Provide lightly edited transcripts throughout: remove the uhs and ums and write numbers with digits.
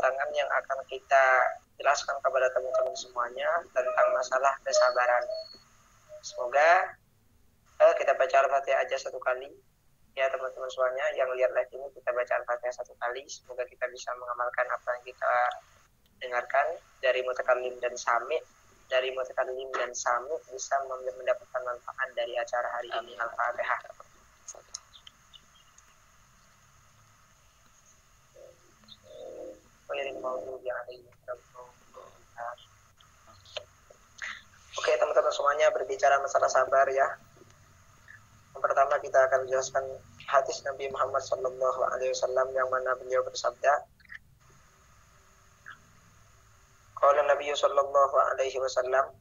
keterangan yang akan kita jelaskan kepada teman-teman semuanya tentang masalah kesabaran. Semoga kita baca Al-Fatihah aja satu kali. Ya teman-teman semuanya yang lihat live ini, kita baca Al-Fatihah satu kali. Semoga kita bisa mengamalkan apa yang kita dengarkan dari mutakallim dan sami. Dari mutakallim dan sami bisa mendapatkan manfaat dari acara hari ini. Al-Fatihah. Oke teman-teman semuanya, berbicara masalah sabar ya. Yang pertama kita akan menjelaskan hadis Nabi Muhammad SAW yang mana beliau bersabda, qala Nabi sallallahu alaihi wasallam,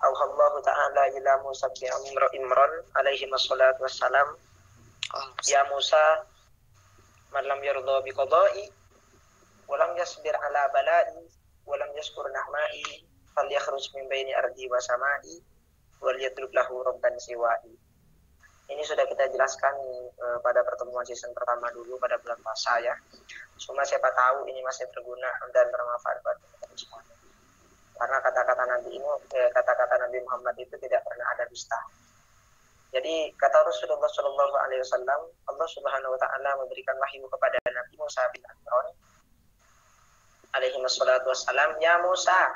auhallahu ta'ala ila Musa bin Imran alaihi wassalatu wassalam, ya Musa, man lam yardha bi qada'i wa lam yasbir ala bala'i wa lam yashkur nahma'i falyakhruj min baini ardi wa sama'i wal yatlub lahu rabban siwa'i. Ini sudah kita jelaskan pada pertemuan season pertama dulu pada bulan puasa ya. Cuma siapa tahu ini masih berguna dan bermanfaat buat teman-teman semuanya. Karena kata-kata Nabi Muhammad itu tidak pernah ada dusta. Jadi kata Rasulullah Shallallahu Alaihi Wasallam, Allah Subhanahu Wa Taala memberikan wahyu kepada Nabi Musa bin Imran alaihi wassalam, ya Musa,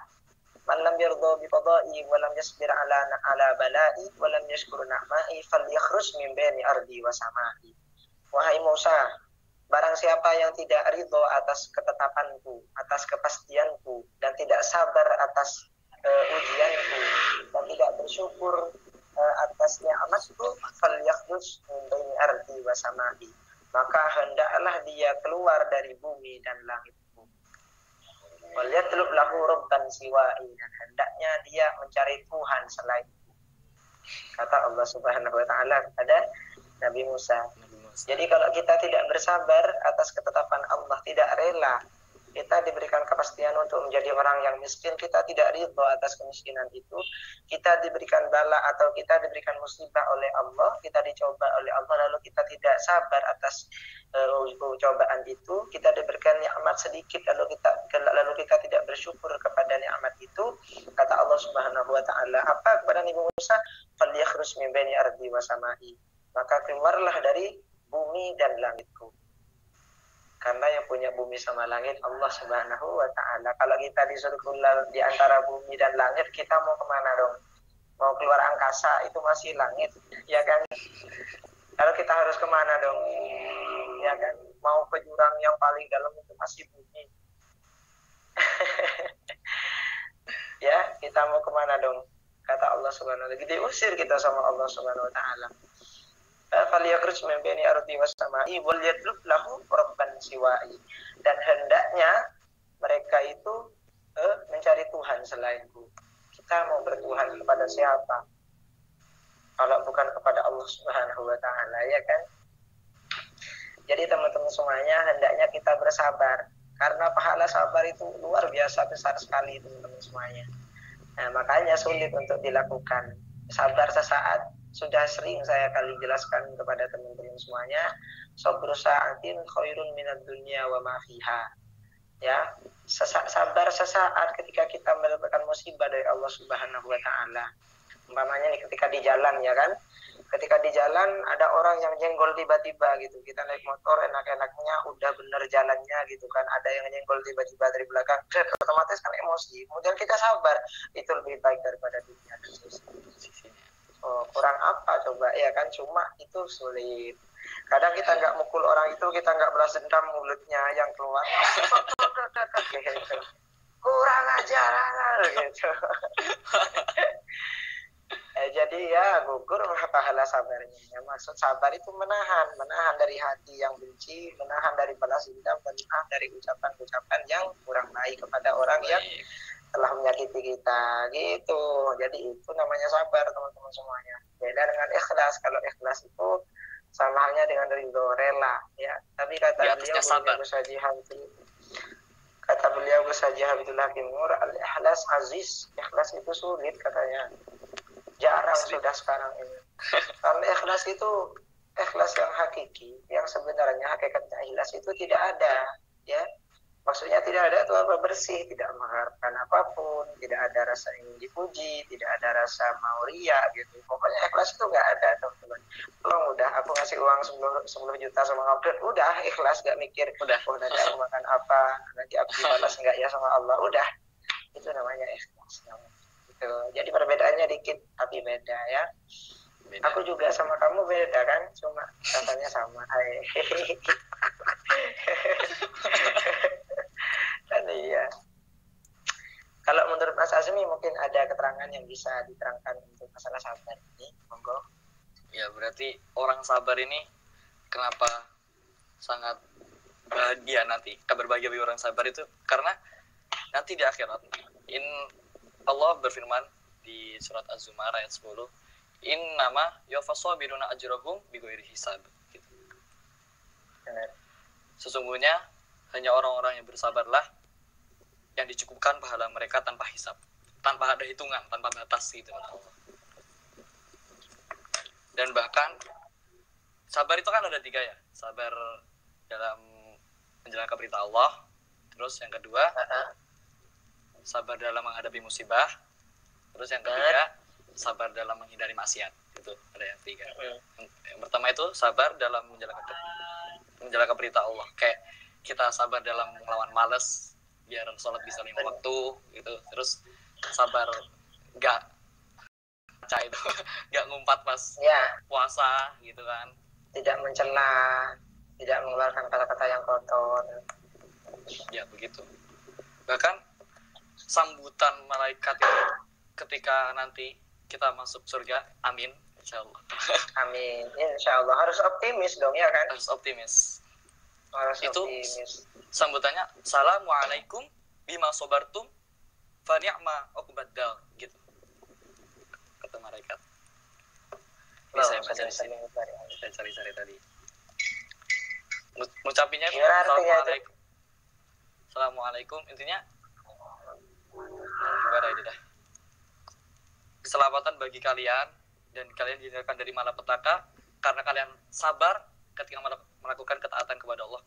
man lam yardha bi qada'i wa lam yasbir ala bala'i wa lam yashkur na'ma'i falyakhruj min baini ardi wa sama'i. Wahai Musa, barang siapa yang tidak ridho atas ketetapanku, atas kepastianku, dan tidak sabar atas ujianku, dan tidak bersyukur atas ni'matku, falyakhruj min baini ardi wa sama'i, maka hendaklah dia keluar dari bumi dan langitku. Wal yatlub lahu rabban siwa'i, dan hendaknya dia mencari Tuhan selainku. Kata Allah Subhanahu wa taala kepada Nabi Musa. Jadi kalau kita tidak bersabar atas ketetapan Allah, tidak rela, kita diberikan kepastian untuk menjadi orang yang miskin, kita tidak ridho atas kemiskinan itu, kita diberikan bala atau kita diberikan musibah oleh Allah, kita dicoba oleh Allah, lalu kita tidak sabar atas cobaan itu, kita diberikan nikmat sedikit, lalu kita tidak bersyukur kepada nikmat itu, kata Allah Subhanahu wa taala apa kepada Nabi Musa, falyakhruj min baini ardi wa sama'i, maka keluarlah dari bumi dan langitku. Karena yang punya bumi sama langit Allah Subhanahu wa ta'ala. Kalau kita disuruh keluar di antara bumi dan langit, kita mau kemana dong? Mau keluar angkasa, itu masih langit, ya kan? Kalau kita harus kemana dong? Ya kan? Mau ke jurang yang paling dalam, itu masih bumi. Ya, kita mau kemana dong? Kata Allah Subhanahu wa ta'ala. Diusir kita sama Allah Subhanahu wa ta'ala. Falyakhruj min baini ardi was sama'i wal yatlub lahu rabban siwa'i, dan hendaknya mereka itu mencari Tuhan selainku. Kita mau bertuhan kepada siapa kalau bukan kepada Allah Subhanahu wa taala, ya kan? Jadi teman-teman semuanya, hendaknya kita bersabar, karena pahala sabar itu luar biasa besar sekali teman-teman semuanya. Nah, makanya sulit untuk dilakukan. Sabar sesaat sudah sering saya kali jelaskan kepada teman-teman semuanya, sabru sa'atin khairun minad dunya wa ma fiha. Ya, sabar sesaat ketika kita mendapatkan musibah dari Allah Subhanahu wa taala. Umpamanya nih ketika di jalan, ya kan? Ketika di jalan ada orang yang nyenggol tiba-tiba gitu. Kita naik motor enak-enaknya, udah bener jalannya gitu kan. Ada yang nyenggol tiba-tiba dari belakang. Otomatis kan emosi. Kemudian kita sabar. Itu lebih baik daripada dunia dan seterusnya. Oh, kurang apa coba, ya kan? Cuma itu sulit. Kadang kita nggak mukul orang itu, kita nggak balas dendam, mulutnya yang keluar gitu. Kurang ajar gitu. Jadi ya gugur pahala sabarnya. Ya, maksud sabar itu menahan dari hati yang benci, menahan dari balas dendam, menahan dari ucapan-ucapan yang kurang baik kepada orang yang telah menyakiti kita gitu. Jadi itu namanya sabar teman-teman semuanya. Beda dengan ikhlas. Kalau ikhlas itu sama halnya dengan ridho, rela ya. Tapi kata beliau Gusaji Habibullah Timur, al-ikhlas aziz. Ikhlas itu sulit katanya. Jarang sudah sekarang ini. Kalau ikhlas itu ikhlas yang hakiki, yang sebenarnya hakikatnya ikhlas itu tidak ada, ya. Maksudnya tidak ada itu apa, bersih, tidak mengharapkan apapun, tidak ada rasa ingin dipuji, tidak ada rasa mau ria gitu. Pokoknya ikhlas itu nggak ada, teman-teman. Tolong udah, aku ngasih uang 10 juta sama Abdul, udah ikhlas, nggak mikir, Udah. oh nanti aku makan apa, nanti aku dibalas nggak ya sama Allah, udah. Itu namanya ikhlas. Gitu. Jadi perbedaannya dikit, tapi beda ya. Beda. Aku juga sama kamu beda kan, cuma rasanya sama. Hai. Kan iya. Kalau menurut Mas Azmi mungkin ada keterangan yang bisa diterangkan untuk masalah sabar ini, monggo. Ya berarti orang sabar ini kenapa sangat bahagia nanti, kabar bahagia bagi orang sabar itu karena nanti di akhirat Allah berfirman di surat Az-Zumar ayat 10, innama yuwaffas-sabiruna ajrahum bighairi hisab gitu. Sesungguhnya hanya orang-orang yang bersabarlah yang dicukupkan pahala mereka tanpa hisab, tanpa ada hitungan, tanpa batas gitu. Dan bahkan sabar itu kan ada 3 ya, sabar dalam menjalankan perintah Allah, terus yang kedua sabar dalam menghadapi musibah, terus yang ketiga sabar dalam menghindari maksiat. Itu ada yang 3. Yang pertama itu sabar dalam menjalankan perintah Allah, kayak kita sabar dalam melawan malas biar sholat bisa 5 waktu gitu, terus sabar nggak itu nggak ngumpat pas puasa gitu kan, tidak mencela, tidak mengeluarkan kata-kata yang kotor ya begitu. Bahkan sambutan malaikat itu ketika nanti kita masuk surga, amin insyaallah. Amin insyaallah, harus optimis dong ya kan, harus optimis. Itu optimis. Sambutannya assalamualaikum bima sobartum fa ni'ma uqbaddar gitu kata malaikat. Ini saya baca di sini, saya cari-cari tadi. Ngucapinnya assalamualaikum. Assalamualaikum intinya gimana ini dah. Keselamatan bagi kalian dan kalian dihindarkan dari malapetaka karena kalian sabar ketika melakukan ketaatan kepada Allah.